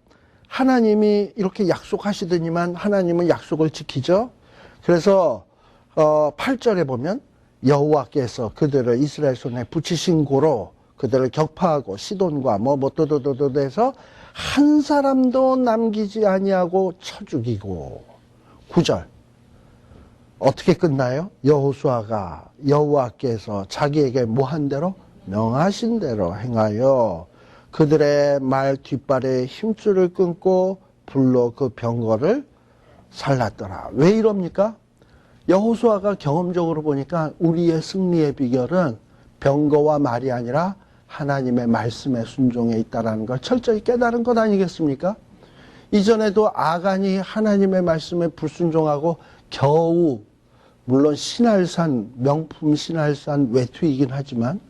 하나님이 이렇게 약속하시더니만 하나님은 약속을 지키죠. 그래서 8절에 보면 여호와께서 그들을 이스라엘 손에 붙이신 고로 그들을 격파하고 시돈과 또도도도 해서 한 사람도 남기지 아니하고 쳐 죽이고. 9절 어떻게 끝나요? 여호수아가 여호와께서 자기에게 뭐한 대로 명하신 대로 행하여 그들의 말 뒷발에 힘줄을 끊고 불로 그 병거를 살랐더라. 왜 이럽니까? 여호수아가 경험적으로 보니까 우리의 승리의 비결은 병거와 말이 아니라 하나님의 말씀에 순종해 있다는 걸 철저히 깨달은 것 아니겠습니까? 이전에도 아간이 하나님의 말씀에 불순종하고 겨우 물론 신할산, 명품 신할산 외투이긴 하지만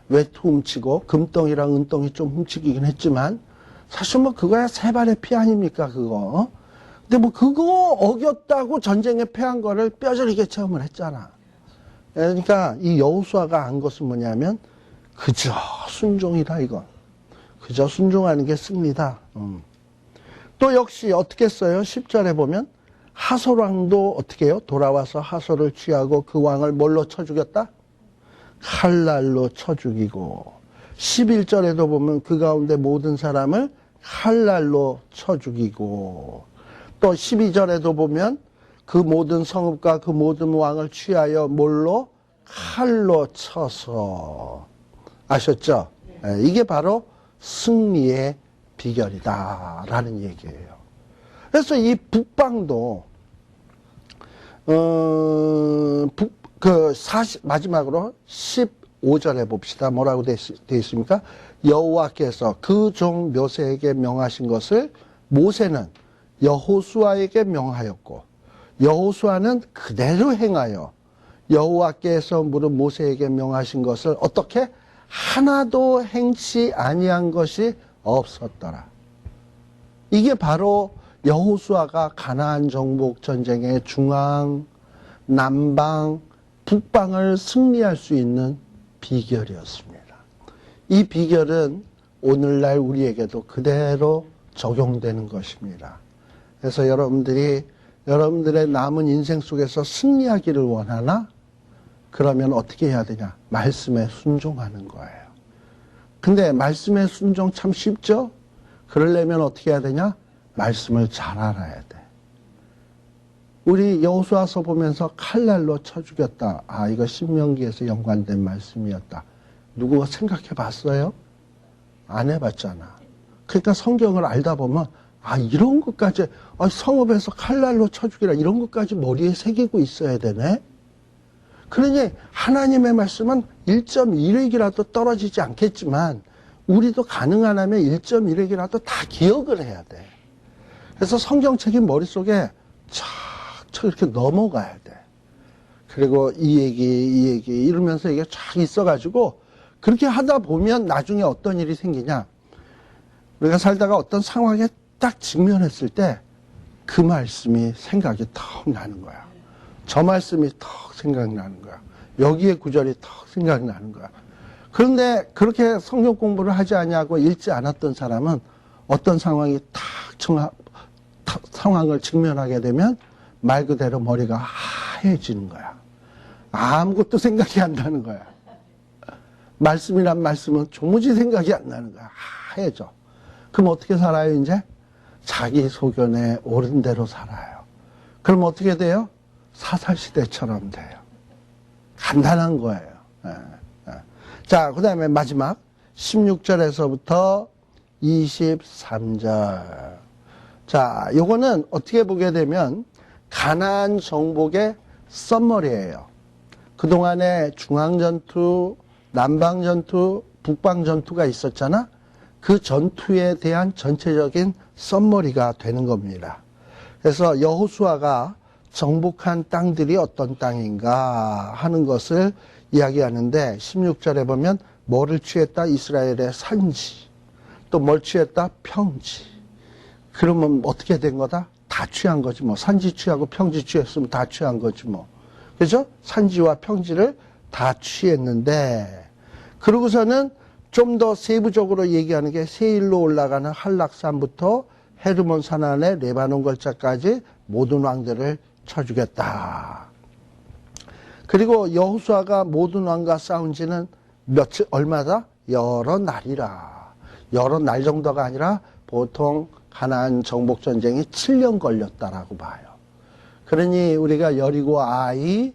외투 훔치고 금덩이랑 은덩이 좀 훔치긴 했지만 사실 뭐 그거야 세 발의 피 아닙니까 그거. 근데 뭐 그거 어겼다고 전쟁에 패한 거를 뼈저리게 체험을 했잖아. 그러니까 이 여호수아가 안 것은 뭐냐면 그저 순종이다 이거. 그저 순종하는 게 승리다. 또 역시 어떻게 써요? 10절에 보면 하솔 왕도 어떻게 해요? 돌아와서 하솔을 취하고 그 왕을 뭘로 쳐 죽였다? 칼날로 쳐 죽이고. 11절에도 보면 그 가운데 모든 사람을 칼날로 쳐 죽이고. 또 12절에도 보면 그 모든 성읍과 그 모든 왕을 취하여 뭘로? 칼로 쳐서. 아셨죠? 이게 바로 승리의 비결이다라는 얘기예요. 그래서 이 북방도 마지막으로 15절에 봅시다. 뭐라고 되어 있습니까? 여호와께서 그 종 모세에게 명하신 것을 모세는 여호수아에게 명하였고 여호수아는 그대로 행하여 여호와께서 물은 모세에게 명하신 것을 어떻게? 하나도 행치 아니한 것이 없었더라. 이게 바로 여호수아가 가나안 정복 전쟁의 중앙, 남방, 북방을 승리할 수 있는 비결이었습니다. 이 비결은 오늘날 우리에게도 그대로 적용되는 것입니다. 그래서 여러분들의 남은 인생 속에서 승리하기를 원하나? 그러면 어떻게 해야 되냐? 말씀에 순종하는 거예요. 근데 말씀에 순종 참 쉽죠? 그러려면 어떻게 해야 되냐? 말씀을 잘 알아야 돼. 우리 여호수아서 보면서 칼날로 쳐 죽였다. 아, 이거 신명기에서 연관된 말씀이었다. 누구가 생각해 봤어요? 안 해봤잖아. 그러니까 성경을 알다 보면 아, 이런 것까지 성읍에서 칼날로 쳐 죽이라 이런 것까지 머리에 새기고 있어야 되네. 그러니 하나님의 말씀은 1.1획이라도 떨어지지 않겠지만 우리도 가능한 하면 1.1획이라도 다 기억을 해야 돼. 그래서 성경책이 머릿속에 촥 이렇게 넘어가야 돼. 그리고 이 얘기 이러면서 이게 쫙 있어가지고 그렇게 하다 보면 나중에 어떤 일이 생기냐. 우리가 살다가 어떤 상황에 딱 직면했을 때 그 말씀이 생각이 턱 나는 거야. 저 말씀이 턱 생각나는 거야. 여기에 구절이 턱 생각이 나는 거야. 그런데 그렇게 성경 공부를 하지 않냐고 읽지 않았던 사람은 어떤 상황이 상황을 직면하게 되면 말 그대로 머리가 하얘지는 거야. 아무것도 생각이 안 나는 거야. 말씀이란 말씀은 조무지 생각이 안 나는 거야. 하얘져. 그럼 어떻게 살아요, 이제? 자기 소견에 옳은 대로 살아요. 그럼 어떻게 돼요? 사사시대처럼 돼요. 간단한 거예요. 자, 그 다음에 마지막 16절에서부터 23절. 자, 요거는 어떻게 보게 되면 가나안 정복의 썸머리예요. 그동안에 중앙전투, 남방전투, 북방전투가 있었잖아. 그 전투에 대한 전체적인 썸머리가 되는 겁니다. 그래서 여호수아가 정복한 땅들이 어떤 땅인가 하는 것을 이야기하는데 16절에 보면 뭐를 취했다? 이스라엘의 산지. 또 뭘 취했다? 평지. 그러면 어떻게 된 거다? 다 취한 거지 뭐. 산지 취하고 평지 취했으면 다 취한 거지 뭐. 그죠? 산지와 평지를 다 취했는데 그러고서는 좀 더 세부적으로 얘기하는 게 세일로 올라가는 한락산부터 헤르몬 산 안에 레바논 걸짜까지 모든 왕들을 쳐주겠다. 그리고 여호수아가 모든 왕과 싸운 지는 며칠, 얼마다? 여러 날이라. 여러 날 정도가 아니라 보통 가나안 정복 전쟁이 7년 걸렸다라고 봐요. 그러니 우리가 여리고 아이,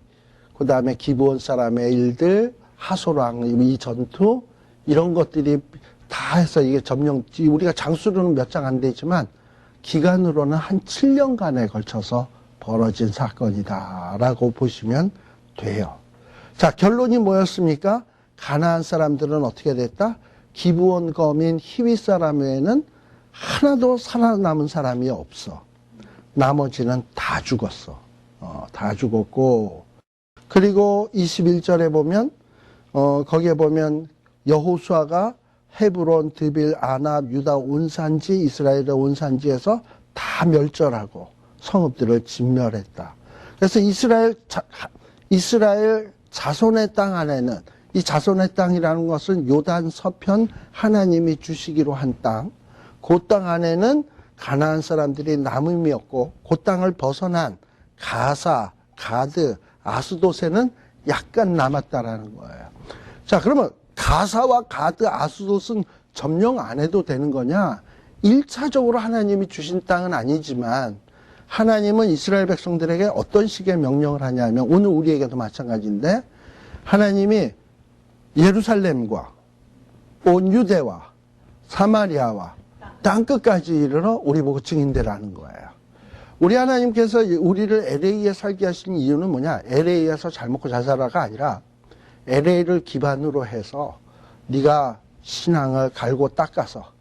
그 다음에 기브온 사람의 일들, 하솔왕 이 전투 이런 것들이 다 해서 이게 점령, 우리가 장수로는 몇 장 안 되지만 기간으로는 한 7년간에 걸쳐서 벌어진 사건이다라고 보시면 돼요. 자, 결론이 뭐였습니까? 가나안 사람들은 어떻게 됐다? 기브온 거민 히위 사람 외에는 하나도 살아남은 사람이 없어. 나머지는 다 죽었어. 다 죽었고, 그리고 21절에 보면 거기에 보면 여호수아가 헤브론, 드빌, 아납, 유다 온 산지, 이스라엘의 온 산지에서 다 멸절하고 성읍들을 진멸했다. 그래서 이스라엘 자손의 땅 안에는 이 자손의 땅이라는 것은 요단 서편 하나님이 주시기로 한 땅, 그 땅 안에는 가나안 사람들이 남음이었고 그 땅을 벗어난 가사, 가드, 아스돗에는 약간 남았다라는 거예요. 자, 그러면 가사와 가드, 아스돗은 점령 안 해도 되는 거냐? 1차적으로 하나님이 주신 땅은 아니지만 하나님은 이스라엘 백성들에게 어떤 식의 명령을 하냐면 오늘 우리에게도 마찬가지인데 하나님이 예루살렘과 온 유대와 사마리아와 땅끝까지 이르러 우리 보고 증인되라는 거예요. 우리 하나님께서 우리를 LA에 살게 하신 이유는 뭐냐? LA에서 잘 먹고 잘 살아가 아니라 LA를 기반으로 해서 네가 신앙을 갈고 닦아서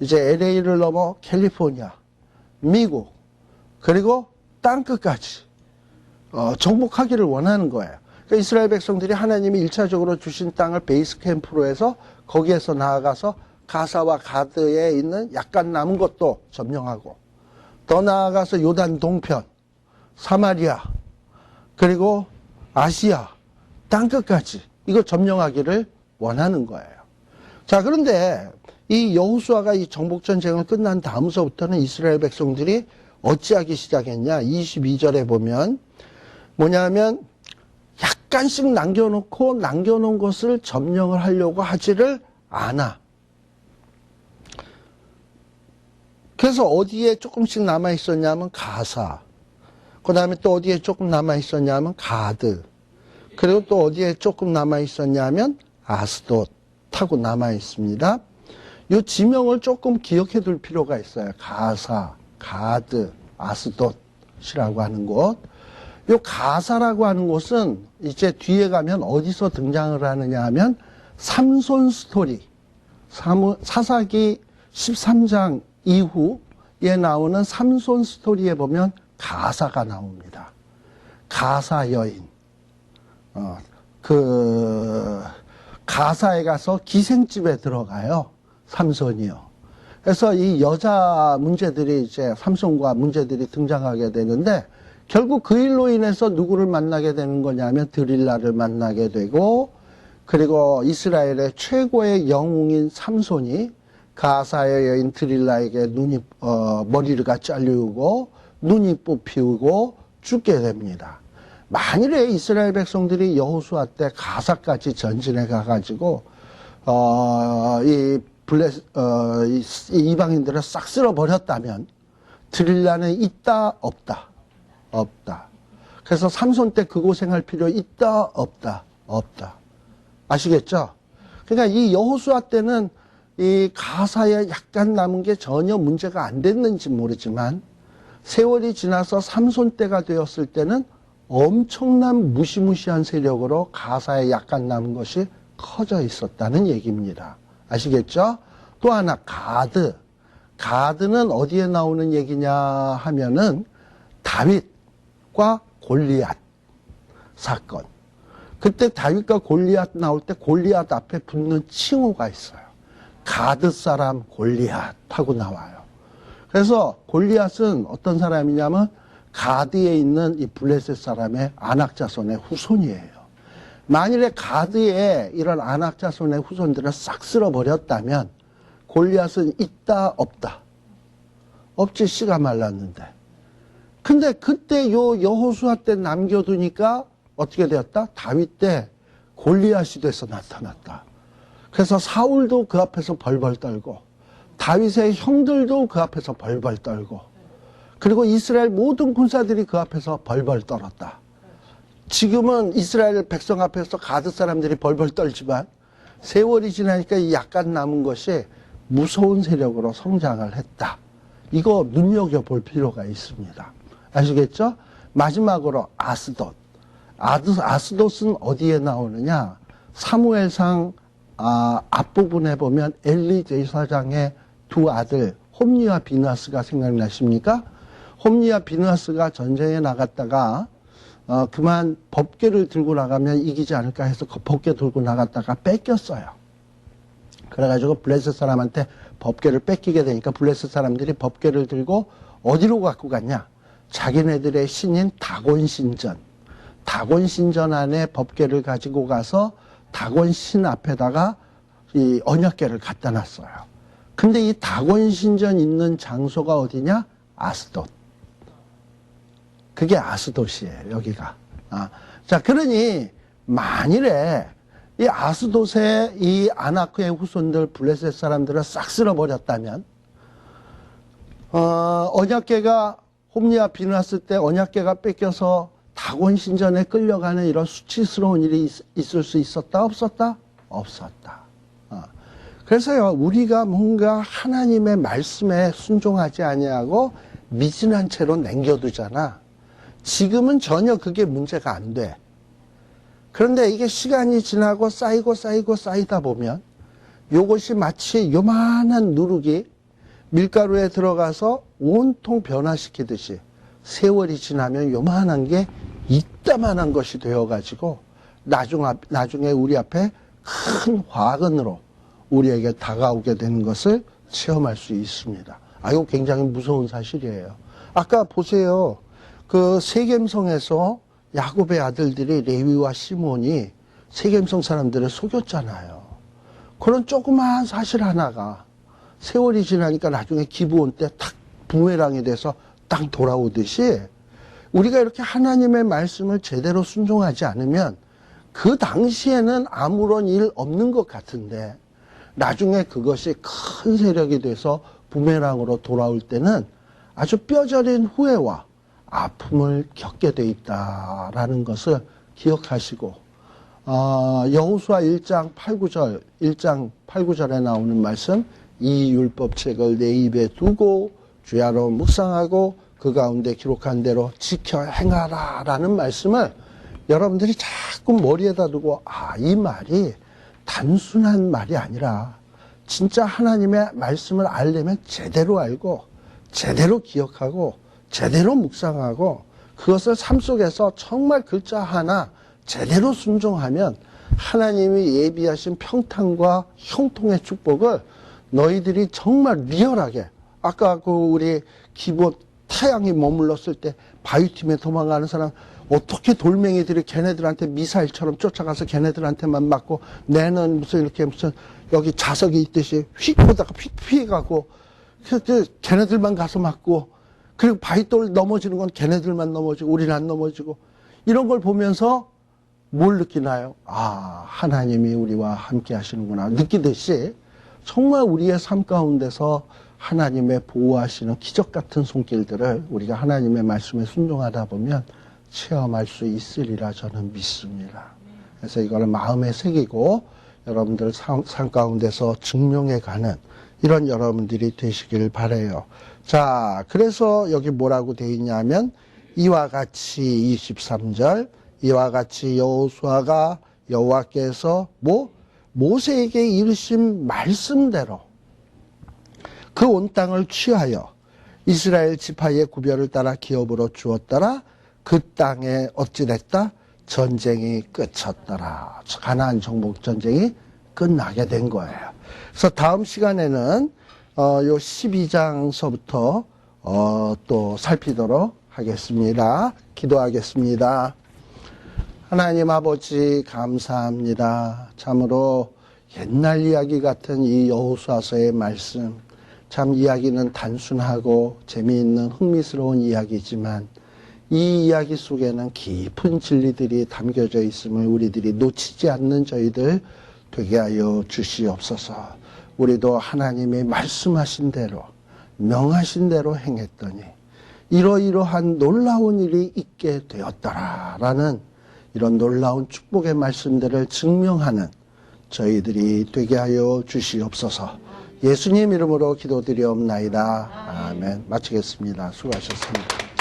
이제 LA를 넘어 캘리포니아, 미국, 그리고 땅끝까지 정복하기를 원하는 거예요. 그러니까 이스라엘 백성들이 하나님이 1차적으로 주신 땅을 베이스 캠프로 해서 거기에서 나아가서 가사와 가드에 있는 약간 남은 것도 점령하고, 더 나아가서 요단 동편, 사마리아, 그리고 아시아, 땅끝까지 이거 점령하기를 원하는 거예요. 자, 그런데 이 여호수아가 이 정복전쟁을 끝난 다음서부터는 이스라엘 백성들이 어찌하기 시작했냐. 22절에 보면 뭐냐면 약간씩 남겨놓고 남겨놓은 것을 점령을 하려고 하지를 않아. 그래서 어디에 조금씩 남아있었냐면 가사, 그 다음에 또 어디에 조금 남아있었냐면 가드, 그리고 또 어디에 조금 남아있었냐면 아스돗하고 남아있습니다. 이 지명을 조금 기억해 둘 필요가 있어요. 가사, 가드, 아스돗이라고 하는 곳. 이 가사라고 하는 곳은 이제 뒤에 가면 어디서 등장을 하느냐 하면 삼손 스토리, 사사기 13장 이후에 나오는 삼손 스토리에 보면 가사가 나옵니다. 가사 여인. 가사에 가서 기생집에 들어가요. 삼손이요. 그래서 이 여자 문제들이 이제 삼손과 문제들이 등장하게 되는데 결국 그 일로 인해서 누구를 만나게 되는 거냐면 드릴라를 만나게 되고, 그리고 이스라엘의 최고의 영웅인 삼손이 가사의 여인 드릴라에게 머리가 잘리고 눈이 뽑히고 죽게 됩니다. 만일에 이스라엘 백성들이 여호수아 때 가사까지 전진해 가가지고 이방인들을 싹 쓸어버렸다면 드릴라는 있다 없다. 없다. 그래서 삼손 때 그 고생할 필요 있다 없다. 없다. 아시겠죠? 그러니까 이 여호수아 때는 이 가사에 약간 남은 게 전혀 문제가 안 됐는지 모르지만 세월이 지나서 삼손 때가 되었을 때는 엄청난 무시무시한 세력으로 가사에 약간 남은 것이 커져 있었다는 얘기입니다. 아시겠죠? 또 하나 가드. 가드는 어디에 나오는 얘기냐 하면은 다윗과 골리앗 사건. 그때 다윗과 골리앗 나올 때 골리앗 앞에 붙는 칭호가 있어요. 가드 사람 골리앗하고 나와요. 그래서 골리앗은 어떤 사람이냐면 가드에 있는 이 블레셋 사람의 안악자손의 후손이에요. 만일에 가드에 이런 안악자손의 후손들을 싹 쓸어버렸다면 골리앗은 있다 없다. 없지, 씨가 말랐는데. 근데 그때 여호수아 때 남겨두니까 어떻게 되었다? 다윗 때 골리앗이 돼서 나타났다. 그래서 사울도 그 앞에서 벌벌 떨고 다윗의 형들도 그 앞에서 벌벌 떨고 그리고 이스라엘 모든 군사들이 그 앞에서 벌벌 떨었다. 지금은 이스라엘 백성 앞에서 가드 사람들이 벌벌 떨지만 세월이 지나니까 이 약간 남은 것이 무서운 세력으로 성장을 했다. 이거 눈여겨볼 필요가 있습니다. 아시겠죠? 마지막으로 아스돗. 아스돗은 어디에 나오느냐? 사무엘상 앞부분에 보면 엘리 제사장의 두 아들 홈니와 비느하스가 생각나십니까? 홈니와 비느하스가 전쟁에 나갔다가 그만 법궤를 들고 나가면 이기지 않을까 해서 그 법궤 들고 나갔다가 뺏겼어요. 그래가지고 블레셋 사람한테 법궤를 뺏기게 되니까 블레셋 사람들이 법궤를 들고 어디로 갖고 갔냐? 자기네들의 신인 다곤 신전. 다곤 신전 안에 법궤를 가지고 가서 다곤 신 앞에다가 이 언약궤를 갖다 놨어요. 근데 이 다곤 신전 있는 장소가 어디냐? 아스돗. 그게 아스돗이에요, 여기가. 자, 그러니 만일에 이 아스돗의 이 아나크의 후손들 블레셋 사람들을 싹 쓸어버렸다면 언약궤가 홈리와 비느하스 때 언약궤가 뺏겨서 다곤 신전에 끌려가는 이런 수치스러운 일이 있을 수 있었다 없었다? 없었다. 그래서요, 우리가 뭔가 하나님의 말씀에 순종하지 아니하고 미진한 채로 남겨두잖아. 지금은 전혀 그게 문제가 안 돼. 그런데 이게 시간이 지나고 쌓이다 보면 요것이 마치 요만한 누룩이 밀가루에 들어가서 온통 변화시키듯이 세월이 지나면 요만한 게 이따만한 것이 되어가지고 나중에 우리 앞에 큰 화근으로 우리에게 다가오게 되는 것을 체험할 수 있습니다. 이거 굉장히 무서운 사실이에요. 아까 보세요. 그 세겜성에서 야곱의 아들들이 레위와 시몬이 세겜성 사람들을 속였잖아요. 그런 조그마한 사실 하나가 세월이 지나니까 나중에 기브온 때 탁 부메랑이 돼서 딱 돌아오듯이 우리가 이렇게 하나님의 말씀을 제대로 순종하지 않으면 그 당시에는 아무런 일 없는 것 같은데 나중에 그것이 큰 세력이 돼서 부메랑으로 돌아올 때는 아주 뼈저린 후회와 아픔을 겪게 돼 있다라는 것을 기억하시고 여호수아 1장 8, 9절에 나오는 말씀 이 율법책을 내 입에 두고 주야로 묵상하고 그 가운데 기록한 대로 지켜 행하라 라는 말씀을 여러분들이 자꾸 머리에다 두고 이 말이 단순한 말이 아니라 진짜 하나님의 말씀을 알려면 제대로 알고 제대로 기억하고 제대로 묵상하고 그것을 삶 속에서 정말 글자 하나 제대로 순종하면 하나님이 예비하신 평탄과 형통의 축복을 너희들이 정말 리얼하게 아까 그 우리 기본 태양이 머물렀을 때 바위팀에 도망가는 사람 어떻게 돌멩이들이 걔네들한테 미사일처럼 쫓아가서 걔네들한테만 맞고 내는 무슨 이렇게 무슨 여기 자석이 있듯이 휙 보다가 휙 피해가고 걔네들만 가서 맞고 그리고 바위돌 넘어지는 건 걔네들만 넘어지고 우리는 안 넘어지고 이런 걸 보면서 뭘 느끼나요? 하나님이 우리와 함께 하시는구나 느끼듯이 정말 우리의 삶 가운데서 하나님의 보호하시는 기적 같은 손길들을 우리가 하나님의 말씀에 순종하다 보면 체험할 수 있으리라 저는 믿습니다. 그래서 이거를 마음에 새기고 여러분들 삶 가운데서 증명해가는 이런 여러분들이 되시길 바라요. 자, 그래서 여기 뭐라고 돼 있냐면 이와 같이 23절 이와 같이 여호수아가 여호와께서 모세에게 이르신 말씀대로 그 온 땅을 취하여 이스라엘 지파의 구별을 따라 기업으로 주었더라. 그 땅에 어찌됐다? 전쟁이 끝쳤더라. 가나안 정복 전쟁이 끝나게 된 거예요. 그래서 다음 시간에는 요 12장서부터 또 살피도록 하겠습니다. 기도하겠습니다. 하나님 아버지 감사합니다. 참으로 옛날 이야기 같은 이 여호수아서의 말씀 참 이야기는 단순하고 재미있는 흥미스러운 이야기지만 이 이야기 속에는 깊은 진리들이 담겨져 있음을 우리들이 놓치지 않는 저희들 되게 하여 주시옵소서. 우리도 하나님의 말씀하신 대로 명하신 대로 행했더니 이러이러한 놀라운 일이 있게 되었더라라는 이런 놀라운 축복의 말씀들을 증명하는 저희들이 되게 하여 주시옵소서. 예수님 이름으로 기도드리옵나이다. 아멘. 마치겠습니다. 수고하셨습니다.